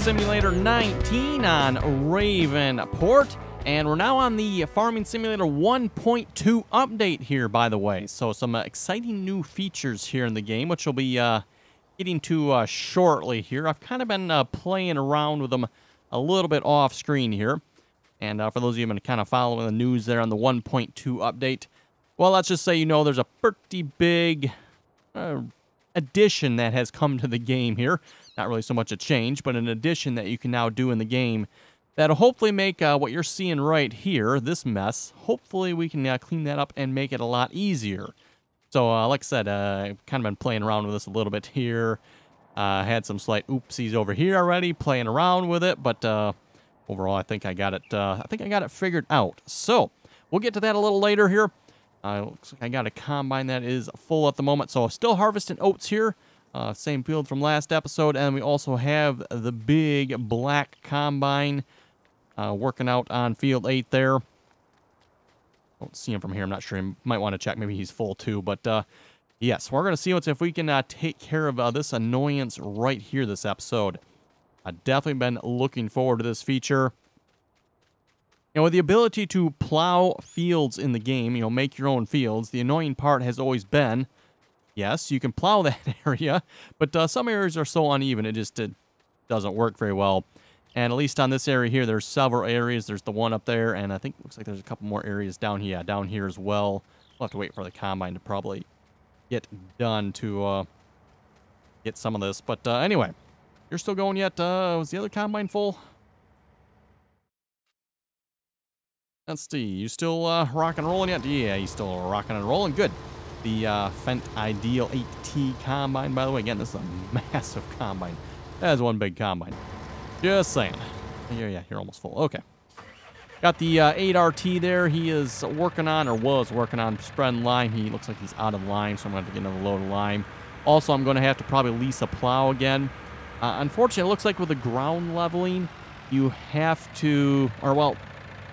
Simulator 19 on Ravenport, and we're now on the Farming Simulator 1.2 update here, by the way. So some exciting new features here in the game, which we'll be getting to shortly here. I've kind of been playing around with them a little bit off screen here. And for those of you who have been kind of following the news there on the 1.2 update, well, let's just say you know there's a pretty big addition that has come to the game here. Not really so much a change, but an addition that you can now do in the game that'll hopefully make what you're seeing right here, this mess, hopefully we can clean that up and make it a lot easier. So, like I said, I've kind of been playing around with this a little bit here. Had some slight oopsies over here already, playing around with it, but overall, I think I got it figured out. So, we'll get to that a little later here. Looks like I got a combine that is full at the moment, so still harvesting oats here. Same field from last episode, and we also have the big black combine working out on field 8 there. Don't see him from here. I'm not sure. You might want to check. Maybe he's full too. But yes, we're going to see if we can take care of this annoyance right here this episode. I've definitely been looking forward to this feature. You know, with the ability to plow fields in the game, you know, make your own fields, the annoying part has always been, yes, you can plow that area, but some areas are so uneven, it just doesn't work very well. And at least on this area here, there's several areas. There's the one up there, and I think it looks like there's a couple more areas down here, down here as well. We'll have to wait for the combine to probably get done to get some of this. But anyway, you're still going yet? Was the other combine full? Let's see. You still rocking and rolling yet? Yeah, you still rocking and rolling. Good. The Fendt Ideal 8T combine, by the way. Again, this is a massive combine. That is one big combine. Just saying. Yeah, you're almost full. Okay. Got the 8RT there. He is working on, or was working on, spreading lime. He looks like he's out of lime, so I'm going to have to get another load of lime. Also, I'm going to have to probably lease a plow again. Unfortunately, it looks like with the ground leveling, you have to, or well,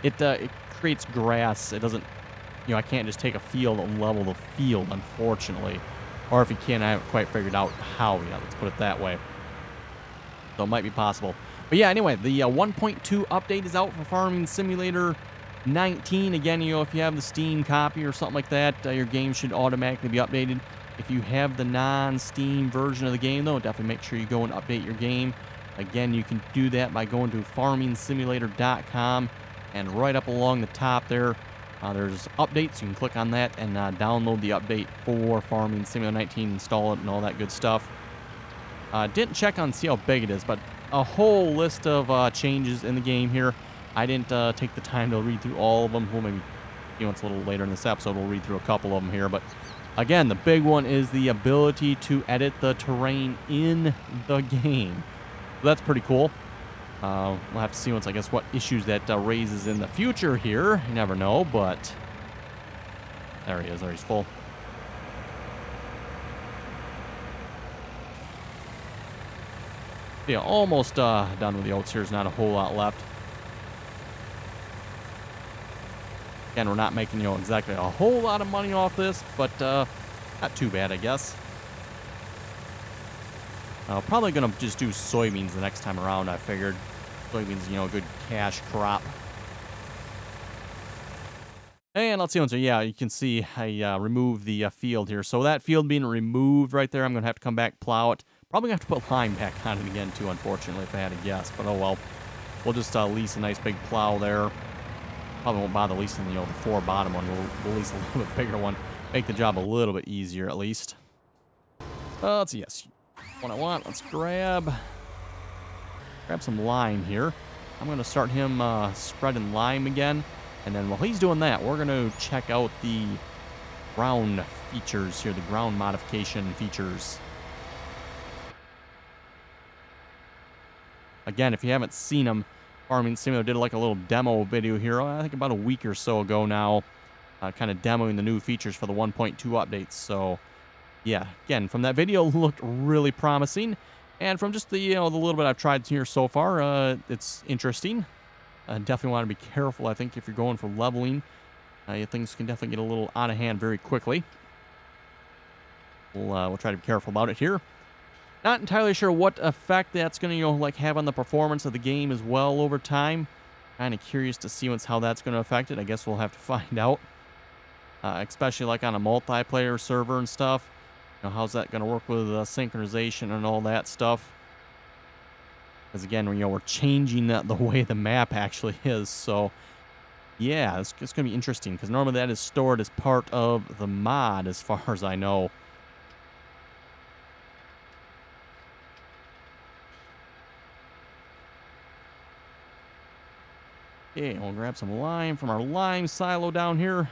it creates grass. It doesn't, you know, I can't just take a field and level the field, unfortunately. Or if you can, I haven't quite figured out how yet. Let's put it that way. So it might be possible. But yeah, anyway, the 1.2 update is out for Farming Simulator 19. Again, you know, if you have the Steam copy or something like that, your game should automatically be updated. If you have the non-Steam version of the game, though, definitely make sure you go and update your game. Again, you can do that by going to farmingsimulator.com, and right up along the top there, there's updates. You can click on that and download the update for Farming Simulator 19, install it, and all that good stuff. Didn't check on see how big it is, but a whole list of changes in the game here. I didn't take the time to read through all of them. Well, maybe, you know, it's a little later in this episode. We'll read through a couple of them here. But again, the big one is the ability to edit the terrain in the game. So that's pretty cool. We'll have to see once, I guess, what issues that raises in the future here. You never know, but there he is. There he's full. Yeah, almost done with the oats here. There's not a whole lot left. Again, we're not making, you know, exactly a whole lot of money off this, but not too bad, I guess. Probably going to just do soybeans the next time around, I figured. Soybeans, you know, a good cash crop. And let's see once. Yeah, you can see I removed the field here. So that field being removed right there, I'm going to have to come back, plow it. Probably going to have to put lime back on it again, too, unfortunately, if I had to guess. But oh well. We'll just lease a nice big plow there. Probably won't bother leasing, you know, the 4 bottom one. We'll lease a little bit bigger one. Make the job a little bit easier, at least. Let's see, yes. What I want, let's grab some lime here. I'm going to start him spreading lime again. And then while he's doing that, we're going to check out the ground features here, the ground modification features. Again, if you haven't seen them, Farming Simulator did like a little demo video here, I think about a week or so ago now, kind of demoing the new features for the 1.2 updates. So, yeah, again, from that video, looked really promising. And from just the, you know, the little bit I've tried here so far, it's interesting. Definitely want to be careful, I think, if you're going for leveling. Things can definitely get a little out of hand very quickly. We'll try to be careful about it here. Not entirely sure what effect that's going to, like have on the performance of the game as well over time. Kind of curious to see how that's going to affect it. I guess we'll have to find out. Especially like on a multiplayer server and stuff. How's that going to work with synchronization and all that stuff? Because again, we're changing the way the map actually is. So yeah, it's going to be interesting because normally that is stored as part of the mod as far as I know. Okay, we'll grab some lime from our lime silo down here.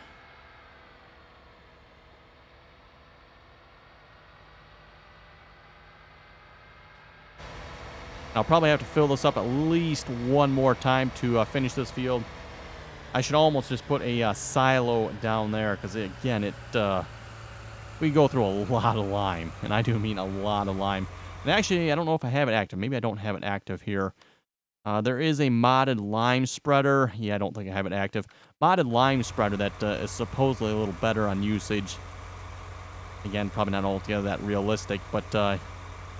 I'll probably have to fill this up at least one more time to finish this field. I should almost just put a silo down there because, again, we go through a lot of lime, and I do mean a lot of lime. And actually, I don't know if I have it active. Maybe I don't have it active here. There is a modded lime spreader. Yeah, I don't think I have it active. Modded lime spreader that is supposedly a little better on usage. Again, probably not altogether that realistic, but it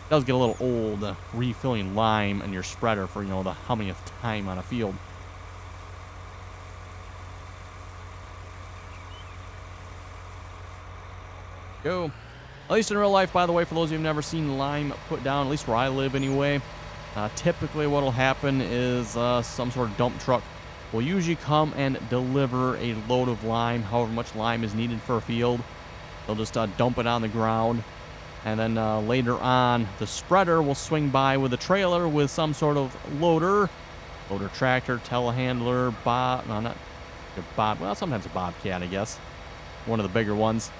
does get a little old refilling lime in your spreader for, the how many time on a field. Go. At least in real life, by the way, for those of you who've never seen lime put down, at least where I live anyway, typically what will happen is some sort of dump truck will usually come and deliver a load of lime, however much lime is needed for a field. They'll just dump it on the ground, and then later on, the spreader will swing by with a trailer with some sort of loader tractor, telehandler, well, sometimes a bobcat, I guess, one of the bigger ones.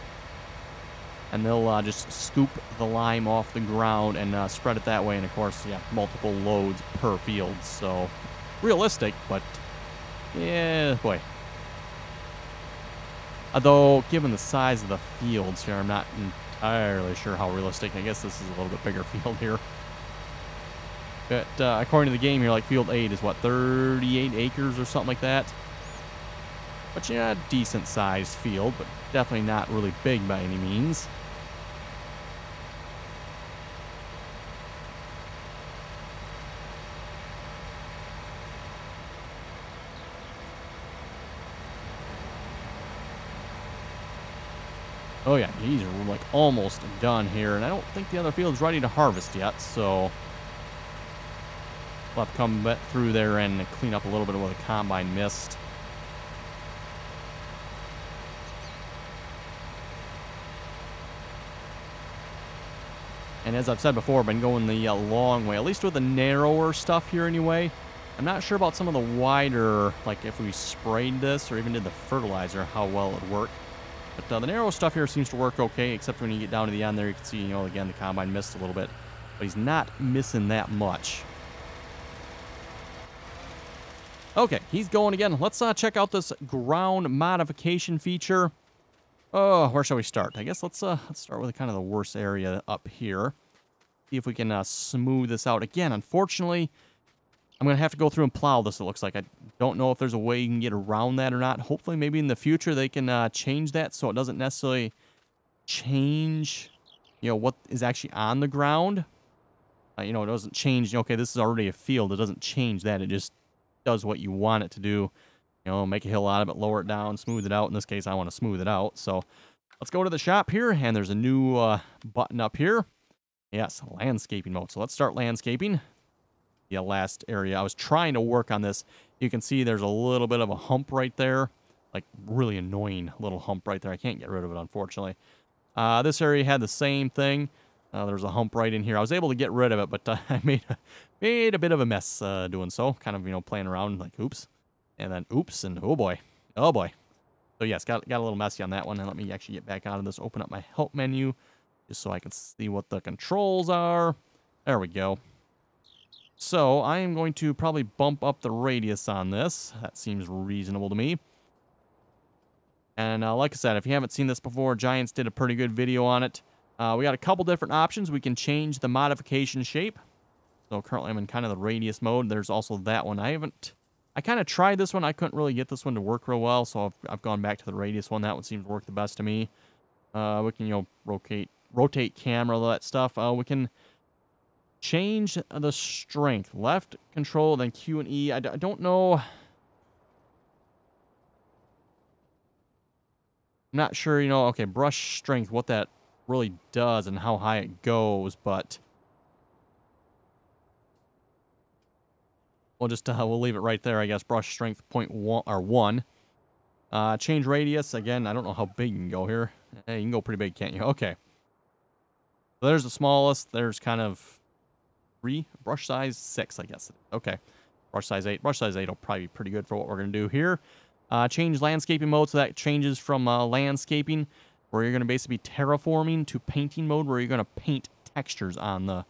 And they'll just scoop the lime off the ground and spread it that way. And, of course, yeah, multiple loads per field. So, realistic, but, yeah, boy. Although, given the size of the fields here, I'm not entirely sure how realistic. I guess this is a little bit bigger field here. But according to the game here, like, field 8 is, what, 38 acres or something like that? But, yeah, a decent-sized field, but definitely not really big by any means. Oh yeah, he's like almost done here, and I don't think the other field's ready to harvest yet, so we'll have to come through there and clean up a little bit of what the combine missed. And as I've said before, I've been going the long way, at least with the narrower stuff here anyway. I'm not sure about some of the wider, like if we sprayed this or even did the fertilizer, how well it would work. But the narrow stuff here seems to work okay, except when you get down to the end there, you can see, again, the combine missed a little bit. But he's not missing that much. Okay, he's going again. Let's check out this ground modification feature. Oh, where shall we start? I guess let's start with kind of the worst area up here. See if we can smooth this out. Again, unfortunately, I'm going to have to go through and plow this, it looks like. I don't know if there's a way you can get around that or not. Hopefully, maybe in the future, they can change that so it doesn't necessarily change, what is actually on the ground. It doesn't change, okay, this is already a field. It doesn't change that. It just does what you want it to do. Make a hill out of it, lower it down, smooth it out. In this case, I want to smooth it out. So let's go to the shop here, and there's a new button up here. Yes, landscaping mode. So let's start landscaping. The last area. I was trying to work on this. You can see there's a little bit of a hump right there. Like, really annoying little hump right there. I can't get rid of it, unfortunately. This area had the same thing. There's a hump right in here. I was able to get rid of it, but I made a bit of a mess doing so. Kind of, playing around, like, oops. And then, oops, and oh boy. Oh boy. So, yes, got a little messy on that one. And let me actually get back out of this. Open up my help menu just so I can see what the controls are. There we go. So, I am going to probably bump up the radius on this. That seems reasonable to me. And like I said, if you haven't seen this before, Giants did a pretty good video on it. We got a couple different options. We can change the modification shape. So, currently I'm in kind of the radius mode. There's also that one. I kind of tried this one. I couldn't really get this one to work real well, so I've gone back to the radius one. That one seems to work the best to me. We can, rotate camera, all that stuff. We can Change the strength. Left control, then Q and E. I don't know. I'm not sure, you know, okay, brush strength, what that really does and how high it goes, but we'll just, we'll leave it right there, I guess. Brush strength 0.1 or 1. Change radius. Again, I don't know how big you can go here. Hey, you can go pretty big, can't you? Okay. So there's the smallest. There's kind of 3. Brush size 6, I guess. Okay. Brush size 8. Brush size 8 will probably be pretty good for what we're going to do here. Change landscaping mode. So that changes from landscaping, where you're going to basically be terraforming, to painting mode, where you're going to paint textures on the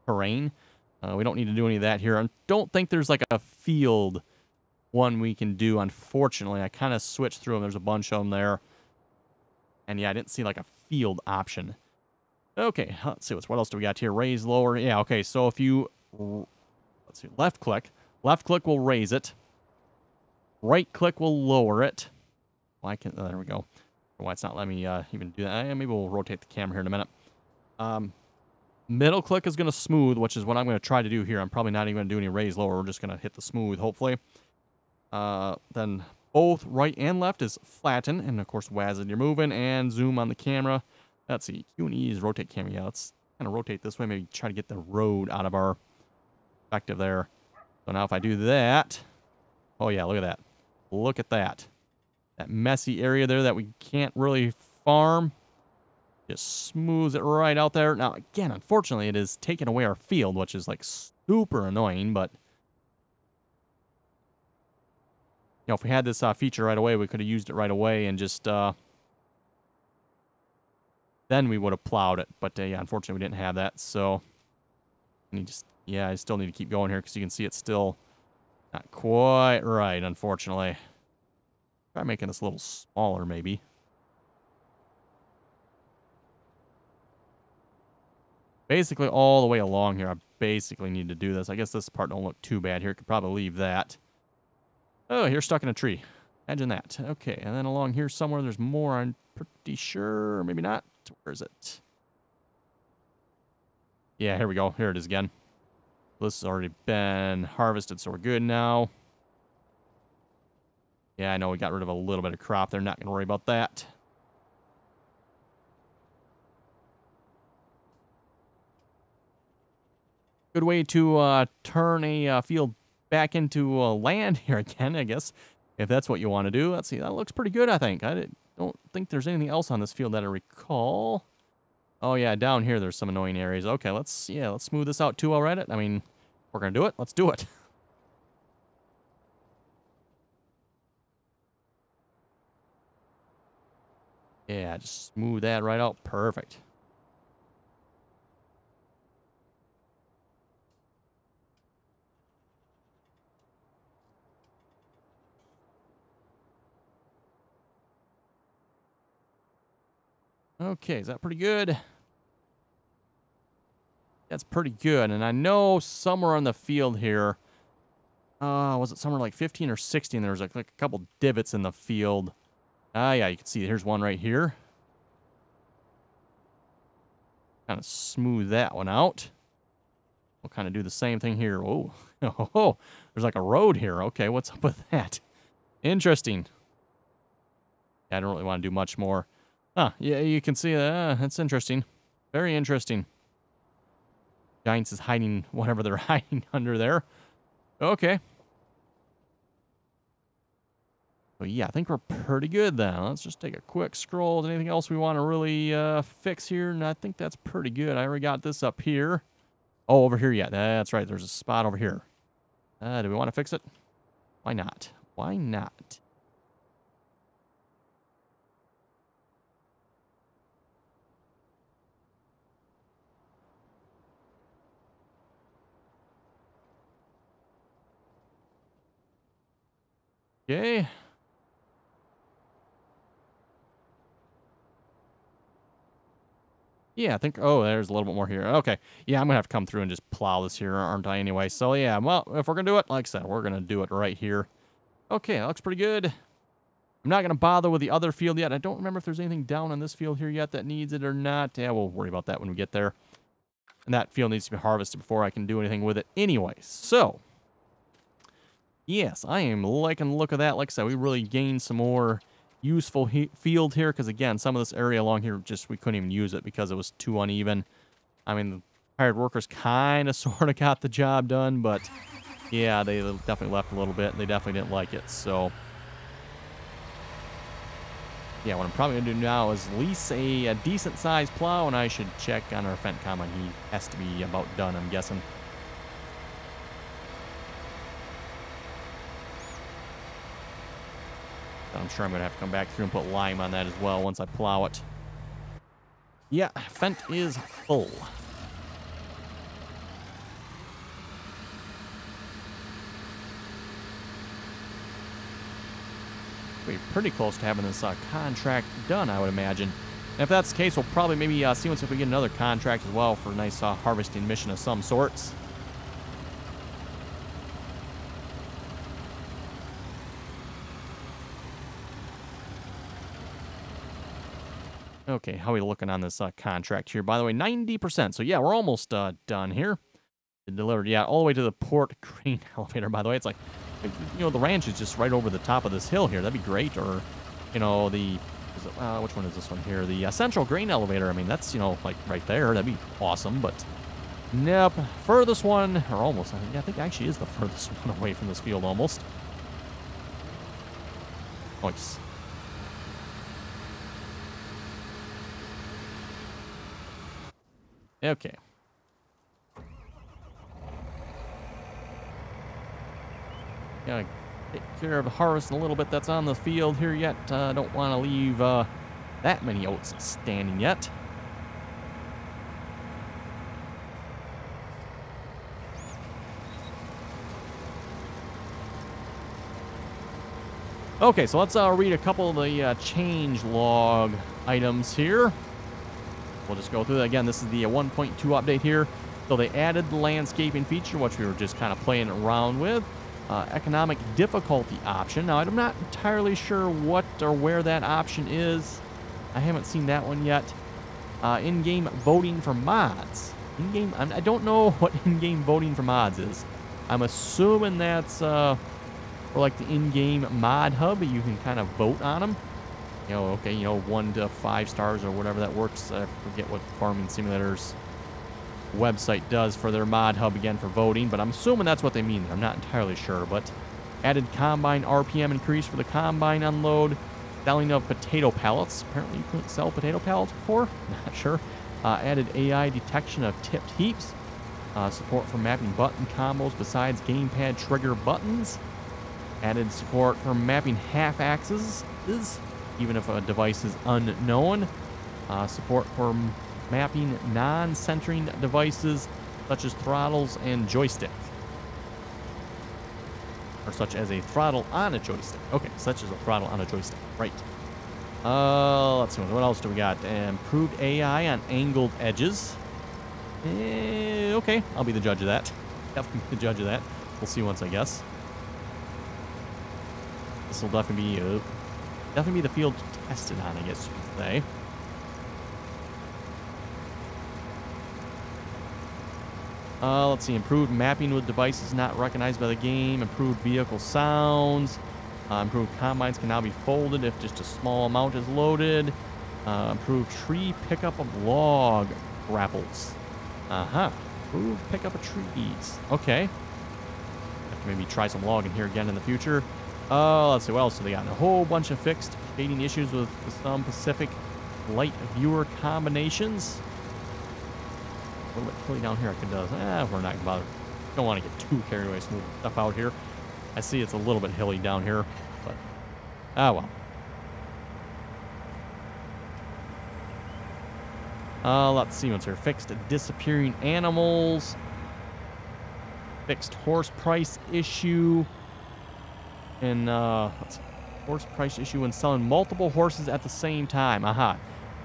terrain. We don't need to do any of that here. I don't think there's like a field one we can do, unfortunately. I kind of switched through them. There's a bunch of them there. And yeah, I didn't see like a field option. Okay, let's see what else do we got here. Raise, lower. Yeah, okay, so if you, let's see, left click will raise it. Right click will lower it. Why can't, there we go. Why it's not letting me even do that. Maybe we'll rotate the camera here in a minute. Middle click is going to smooth, which is what I'm going to try to do here. I'm probably not even going to do any raise, lower. We're just going to hit the smooth, hopefully. Then both right and left is flatten, and of course WAS as you're moving, and zoom on the camera. Let's see, Q and E is rotate camera. Yeah, let's kind of rotate this way, maybe try to get the road out of our perspective there. So now if I do that, oh yeah, look at that. Look at that. That messy area there that we can't really farm. Just smooths it right out there. Now, again, unfortunately, it is taking away our field, which is like super annoying, but you know, if we had this feature right away, we could have used it right away and just, then we would have plowed it. But, yeah, unfortunately, we didn't have that. So, yeah, I still need to keep going here because you can see it's still not quite right, unfortunately. Try making this a little smaller, maybe. Basically, all the way along here, I basically need to do this. I guess this part don't look too bad here. Could probably leave that. Oh, you're stuck in a tree. Imagine that. Okay, and then along here somewhere there's more, I'm pretty sure. Maybe not. Where is it? Yeah, here we go. Here it is again. This has already been harvested, so we're good now. Yeah, I know we got rid of a little bit of crop. They're not going to worry about that. Good way to turn a field back into land here again, I guess, if that's what you want to do. Let's see, that looks pretty good, I think. Don't think there's anything else on this field that I recall. Oh yeah, down here there's some annoying areas. Okay, let's smooth this out too already. I mean, we're gonna do it. Let's do it. Yeah, just smooth that right out. Perfect. Okay, is that pretty good? That's pretty good. And I know somewhere on the field here, was it somewhere like 15 or 16? There was like a couple divots in the field. Yeah, you can see here's one right here. Kind of smooth that one out. We'll kind of do the same thing here. Oh, oh, there's like a road here. Okay, what's up with that? Interesting. Yeah, I don't really want to do much more. Huh, yeah, you can see that's interesting. Very interesting. Giants is hiding whatever they're hiding under there. Okay. Well, yeah, I think we're pretty good then. Let's just take a quick scroll. Is anything else we want to really fix here? And I think that's pretty good. I already got this up here. Oh, over here, yeah. That's right. There's a spot over here. Do we want to fix it? Why not? Why not? Okay. Yeah, I think, oh, there's a little bit more here. Okay. Yeah, I'm going to have to come through and just plow this here, aren't I, anyway? So, yeah, well, if we're going to do it, like I said, we're going to do it right here. Okay, that looks pretty good. I'm not going to bother with the other field yet. I don't remember if there's anything down on this field here yet that needs it or not. Yeah, we'll worry about that when we get there. And that field needs to be harvested before I can do anything with it anyway. So, yes, I am liking the look of that. Like I said, we really gained some more useful field here. Because, again, some of this area along here, just we couldn't even use it because it was too uneven. I mean, the hired workers kind of sort of got the job done. But, yeah, they definitely left a little bit. They definitely didn't like it. So, yeah, what I'm probably going to do now is lease a decent-sized plow, and I should check on our Fendt combine. He has to be about done, I'm guessing. I'm sure I'm going to have to come back through and put lime on that as well once I plow it. Yeah, Fendt is full. We're pretty close to having this contract done, I would imagine. And if that's the case, we'll probably maybe see if we get another contract as well for a nice harvesting mission of some sorts. Okay, how are we looking on this contract here? By the way, 90%. So yeah, we're almost done here. It delivered, yeah, all the way to the port grain elevator, by the way. It's like, you know, the ranch is just right over the top of this hill here. That'd be great. Or, you know, which one is this one here? The central grain elevator. I mean, that's, you know, like right there. That'd be awesome. But, nope. Furthest one, or almost, I think actually is the furthest one away from this field almost. Nice. Okay. Gotta take care of the harvest a little bit that's on the field here yet. Don't want to leave that many oats standing yet. Okay, so let's read a couple of the change log items here. We'll just go through that again. This is the 1.2 update here. So they added the landscaping feature, which we were just kind of playing around with. Economic difficulty option. Now, I'm not entirely sure what or where that option is. I haven't seen that one yet. In-game voting for mods. In-game, I don't know what in-game voting for mods is. I'm assuming that's for like the in-game mod hub. You can kind of vote on them. You know, okay, you know, 1 to 5 stars or whatever that works. I forget what Farming Simulator's website does for their mod hub again for voting, but I'm assuming that's what they mean. I'm not entirely sure, but added combine RPM increase for the combine unload, selling of potato pallets. Apparently you couldn't sell potato pallets before. Not sure. Added AI detection of tipped heaps. Support for mapping button combos besides gamepad trigger buttons. Added support for mapping half axes, even if a device is unknown. Support for mapping non-centering devices such as throttles and joystick. Or such as a throttle on a joystick. Okay, such as a throttle on a joystick. Right. Let's see. What else do we got? Improved AI on angled edges. Okay, I'll be the judge of that. Definitely be the judge of that. We'll see once, I guess. This will definitely be the field tested on, I guess you could say. Let's see. Improved mapping with devices not recognized by the game. Improved vehicle sounds. Improved combines can now be folded if just a small amount is loaded. Improved tree pickup of log grapples. Improved pickup of trees. Okay. Have to maybe try some logging here again in the future. Let's see. What else do they got? A whole bunch of fixed shading issues with some Pacific light viewer combinations. A little bit hilly down here. I could we're not gonna bother. Don't want to get too carried away smooth stuff out here. I see it's a little bit hilly down here, but well. Let's see what's here. Fixed disappearing animals. Fixed horse price issue. And let's see. Horse price issue when selling multiple horses at the same time. So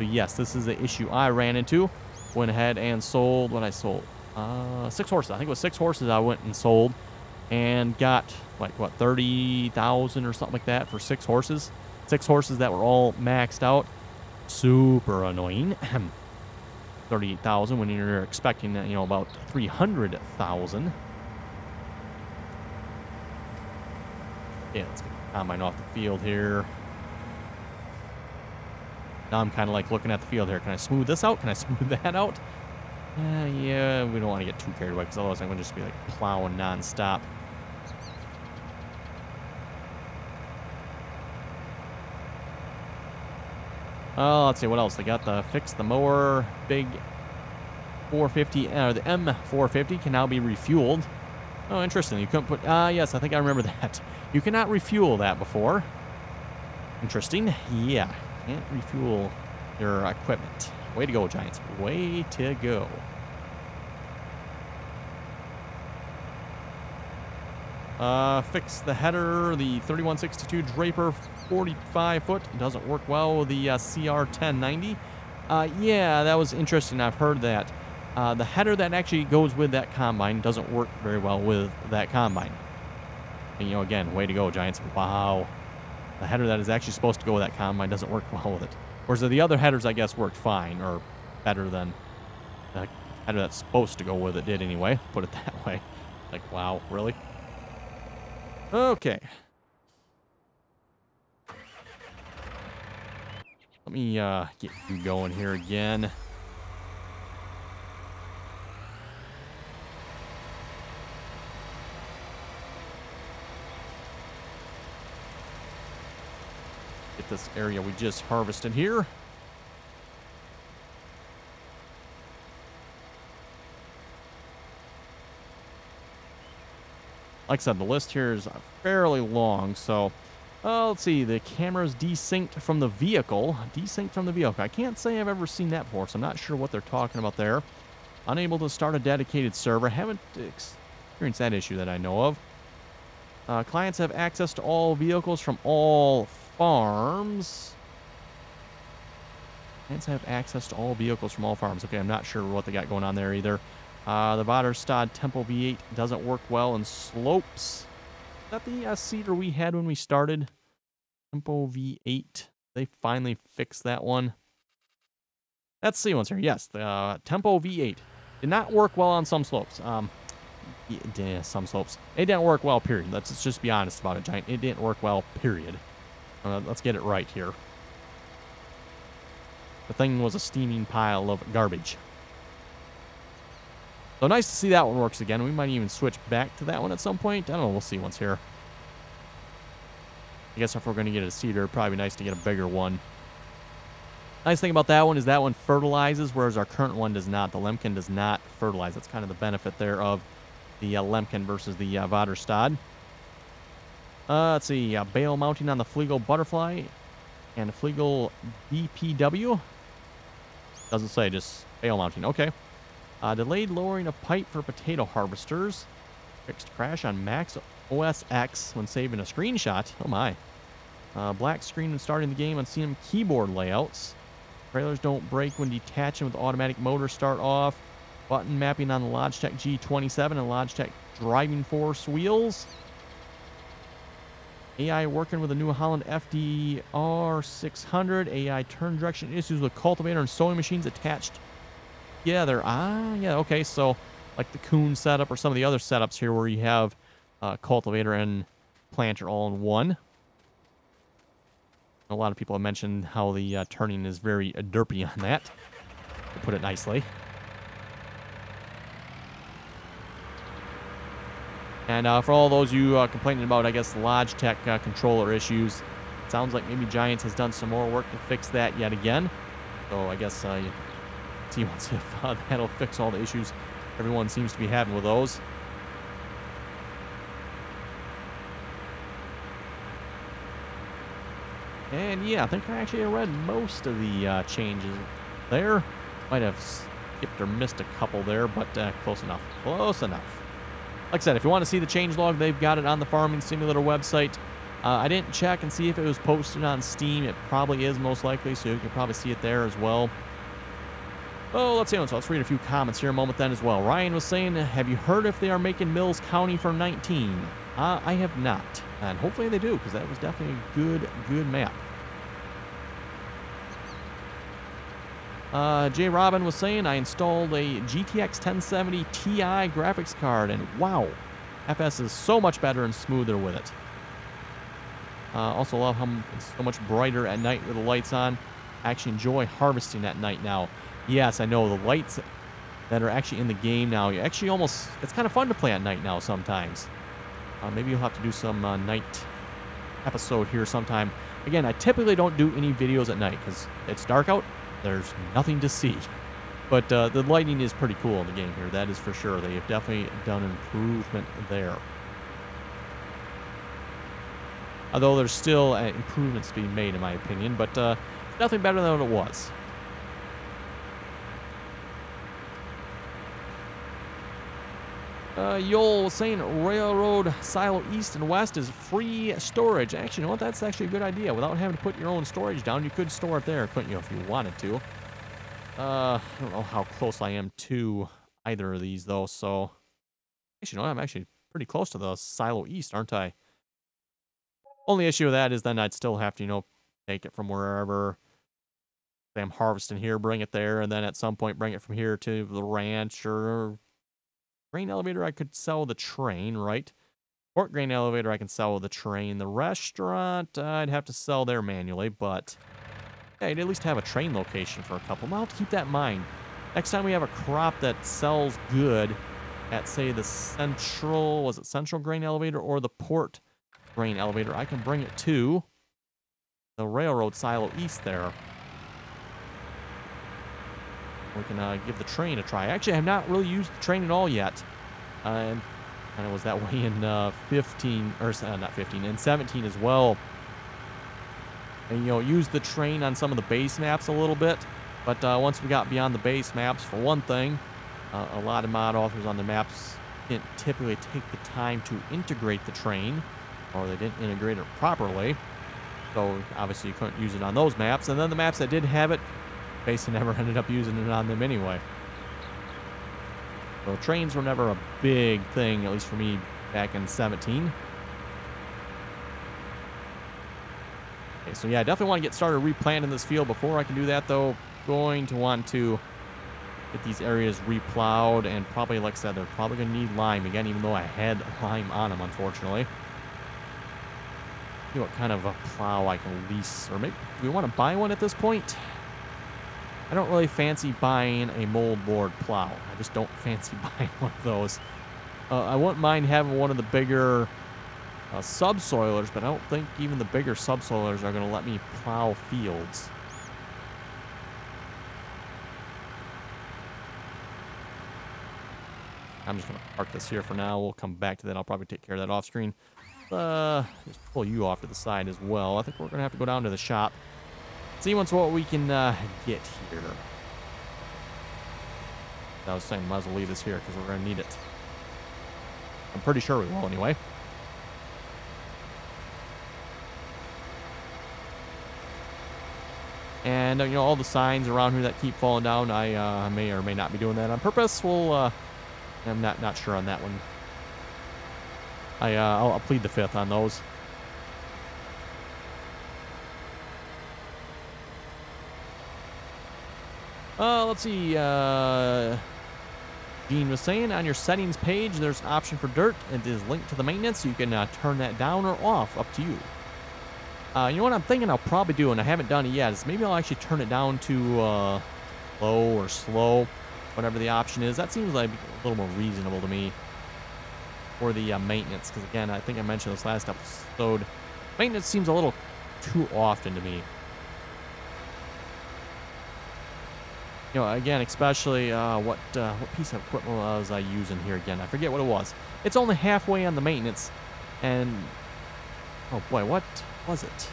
yes, this is the issue I ran into. Went ahead and sold what I sold. 6 horses. I think it was 6 horses I went and sold. And got, like, what, 30,000 or something like that for 6 horses. 6 horses that were all maxed out. Super annoying. 38,000 when you're expecting, you know, about 300,000. Yeah, let's get the combine off the field here. Now I'm kind of like looking at the field here. Can I smooth this out? Can I smooth that out? Yeah, we don't want to get too carried away because otherwise I'm going to just be like plowing nonstop. Oh, let's see what else. They got the fix the mower, big 450, the M450 can now be refueled. Oh, interesting. You couldn't put, yes, I think I remember that. You cannot refuel that before. Interesting. Yeah, can't refuel your equipment. Way to go, Giants. Way to go. Fix the header, the 3162 Draper 45 foot. Doesn't work well with the CR 1090. Yeah, that was interesting. I've heard that. The header that actually goes with that combine doesn't work very well with that combine. And, you know, again, way to go, Giants. Wow. The header that is actually supposed to go with that combine doesn't work well with it. Whereas the other headers, I guess, worked fine, or better than the header that's supposed to go with it did anyway. Put it that way. Like, wow, really? Okay. Let me get you going here again. Get this area we just harvested here. Like I said, the list here is fairly long, so let's see. The camera's desynced from the vehicle. Desynced from the vehicle. I can't say I've ever seen that before, so I'm not sure what they're talking about there. Unable to start a dedicated server. Haven't experienced that issue that I know of. Clients have access to all vehicles from all farms. Clients have access to all vehicles from all farms. Okay, I'm not sure what they got going on there either. The Vaderstad Tempo V8 doesn't work well in slopes. Is that the seeder we had when we started? Tempo V8. They finally fixed that one. Let's see what's here. Yes, the Tempo V8 did not work well on some slopes. Yeah, some slopes. It didn't work well, period. Let's just be honest about it, Giant. It didn't work well, period. Let's get it right here. The thing was a steaming pile of garbage. So nice to see that one works again. We might even switch back to that one at some point. I don't know. We'll see once here. I guess if we're going to get a seeder, it'd probably be nice to get a bigger one. Nice thing about that one is that one fertilizes, whereas our current one does not. The Lemken does not fertilize. That's kind of the benefit there of the Lemken versus the Vaderstad. Let's see. Bale mounting on the Flegel Butterfly and the Flegel BPW. Doesn't say, just bale mounting. Okay. Delayed lowering of pipe for potato harvesters. Fixed crash on Max OS X when saving a screenshot. Oh my. Black screen when starting the game on CM keyboard layouts. Trailers don't break when detaching with automatic motor start off. Button mapping on the Logitech G27 and Logitech Driving Force wheels. AI working with the New Holland FDR 600. AI turn direction issues with cultivator and sewing machines attached. Yeah, yeah, okay, so like the Kuhn setup or some of the other setups here where you have cultivator and planter all in one. A lot of people have mentioned how the turning is very derpy on that, to put it nicely. And for all those you complaining about, I guess, Logitech controller issues, it sounds like maybe Giants has done some more work to fix that yet again. So I guess see once if that'll fix all the issues everyone seems to be having with those. And yeah, I think I actually read most of the changes there. Might have skipped or missed a couple there, but close enough. Close enough. Like I said, if you want to see the changelog, they've got it on the Farming Simulator website. I didn't check and see if it was posted on Steam. It probably is, most likely, so you can probably see it there as well. Oh, let's see. So let's read a few comments here a moment then as well. Ryan was saying, have you heard if they are making Mills County for 19? I have not. And hopefully they do, because that was definitely a good map. J. Robin was saying I installed a GTX 1070 Ti graphics card, and wow, FS is so much better and smoother with it. Also love how it's so much brighter at night with the lights on. I actually enjoy harvesting at night now. Yes, I know the lights that are actually in the game now, you actually almost, it's kind of fun to play at night now sometimes. Maybe you'll have to do some night episode here sometime. Again, I typically don't do any videos at night because it's dark out. There's nothing to see. But the lighting is pretty cool in the game here. That is for sure. They have definitely done an improvement there. Although there's still improvements being made, in my opinion. But nothing better than what it was. Yoel was saying Railroad Silo East and West is free storage. Actually, you know what? That's actually a good idea. Without having to put your own storage down, you could store it there, couldn't you, if you wanted to? I don't know how close I am to either of these, though, so... Actually, you know, I'm actually pretty close to the Silo East, aren't I? Only issue with that is then I'd still have to, you know, take it from wherever... Say I'm harvesting here, bring it there, and then at some point bring it from here to the ranch or... Grain elevator, I could sell the train, right? Port grain elevator, I can sell the train. The restaurant, I'd have to sell there manually, but yeah, I'd at least have a train location for a couple. I'll have to keep that in mind. Next time we have a crop that sells good at, say, the central, was it central grain elevator or the port grain elevator, I can bring it to the railroad silo east there. We can give the train a try. Actually, I have not really used the train at all yet. And it was that way in 15, or not 15, in 17 as well. And, you know, used the train on some of the base maps a little bit. But once we got beyond the base maps, for one thing, a lot of mod authors on the maps didn't typically take the time to integrate the train, or they didn't integrate it properly. So, obviously, you couldn't use it on those maps. And then the maps that did have it, basically never ended up using it on them anyway. So trains were never a big thing, at least for me, back in 17. Okay, so yeah, I definitely want to get started replanting this field. Before I can do that, though, going to want to get these areas replowed, and probably, like I said, they're probably going to need lime again, even though I had lime on them, unfortunately. See what kind of a plow I can lease, or maybe do we want to buy one at this point? I don't really fancy buying a moldboard plow. I just don't fancy buying one of those. I wouldn't mind having one of the bigger subsoilers, but I don't think even the bigger subsoilers are going to let me plow fields. I'm just going to park this here for now. We'll come back to that. I'll probably take care of that off screen. Just pull you off to the side as well. I think we're going to have to go down to the shop. See what we can get here. I was saying, might as well leave this here because we're going to need it. I'm pretty sure we will anyway. And, you know, all the signs around here that keep falling down, I may or may not be doing that on purpose. We'll, I'm not sure on that one. I'll plead the fifth on those. Let's see, Gene was saying on your settings page, there's an option for dirt. It is linked to the maintenance. You can turn that down or off, up to you. You know what I'm thinking I'll probably do, and I haven't done it yet, is maybe I'll actually turn it down to low or slow, whatever the option is. That seems like a little more reasonable to me for the maintenance, because again, I think I mentioned this last episode, maintenance seems a little too often to me. You know, again, especially what piece of equipment was I using here again? I forget what it was. It's only halfway on the maintenance, and oh boy, what was it?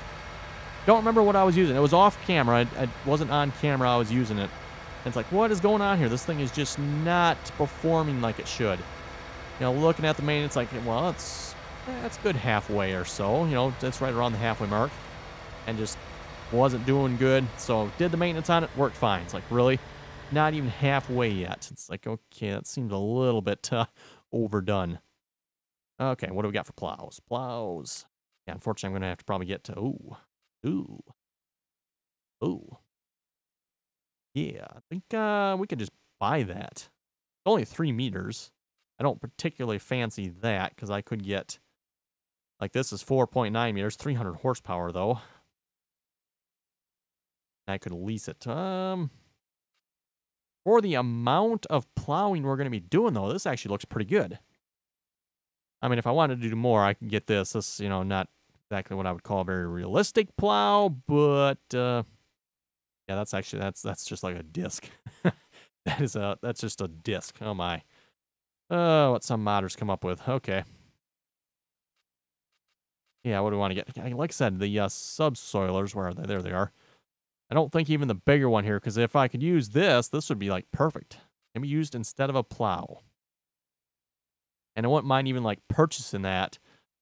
Don't remember what I was using. It was off camera. I wasn't on camera. I was using it. And it's like, what is going on here? This thing is just not performing like it should. You know, looking at the maintenance, like, well, it's good halfway or so. You know, that's right around the halfway mark, and just wasn't doing good. So did the maintenance on it, worked fine. It's like, really? Not even halfway yet. It's like, okay, that seems a little bit overdone. Okay, what do we got for plows? Plows. Yeah, unfortunately, I'm going to have to probably get to, ooh. Yeah, I think we could just buy that. It's only 3 meters. I don't particularly fancy that because I could get, like this is 4.9 meters, 300 horsepower though. I could lease it. For the amount of plowing we're going to be doing though, this actually looks pretty good. I mean, if I wanted to do more, I could get this. This, you know, not exactly what I would call a very realistic plow, but yeah, that's actually that's just like a disc. That's just a disc. Oh my. What some modders come up with. Okay. Yeah, what do we want to get? Like I said, the subsoilers, where are they? There they are. I don't think even the bigger one here, because if I could use this, this would be like perfect. Can be used instead of a plow. And I wouldn't mind even like purchasing that.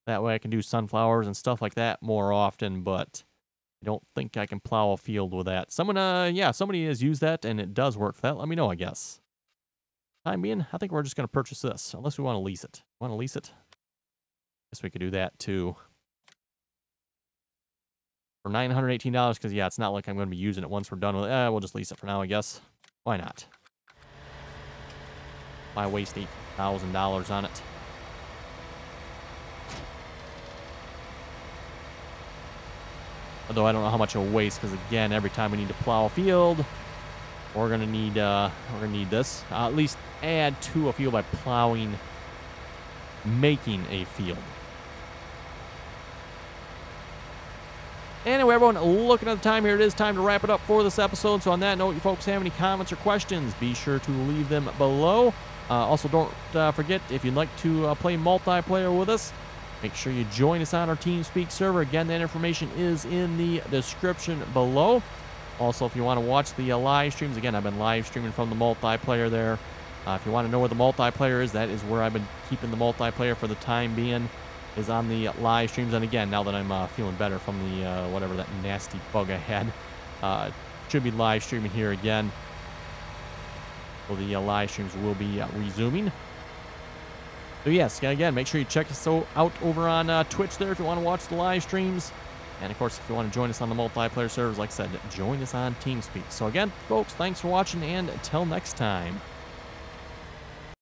That way I can do sunflowers and stuff like that more often, but I don't think I can plow a field with that. Someone, yeah, somebody has used that and it does work for that. Let me know, I guess. Time being, I think we're just going to purchase this, unless we want to lease it. Want to lease it? Guess we could do that too. For $918, because yeah, it's not like I'm going to be using it once we're done with it. We'll just lease it for now, I guess. Why not? Why waste $8,000 on it? Although I don't know how much it'll waste, because again, every time we need to plow a field, we're gonna need this. At least add to a field by plowing, making a field. Anyway, everyone, looking at the time here, it is time to wrap it up for this episode. So on that note, you folks have any comments or questions, be sure to leave them below. Also, don't forget, if you'd like to play multiplayer with us, make sure you join us on our TeamSpeak server. Again, that information is in the description below. Also, if you want to watch the live streams, again, I've been live streaming from the multiplayer there. If you want to know where the multiplayer is, that is where I've been keeping the multiplayer for the time being, is on the live streams. And again, now that I'm feeling better from the whatever that nasty bug I had, should be live streaming here again. So the live streams will be resuming. So yes, again, make sure you check us out over on Twitch there if you want to watch the live streams. And of course, if you want to join us on the multiplayer servers, like I said, join us on TeamSpeak. So again, folks, thanks for watching, and until next time.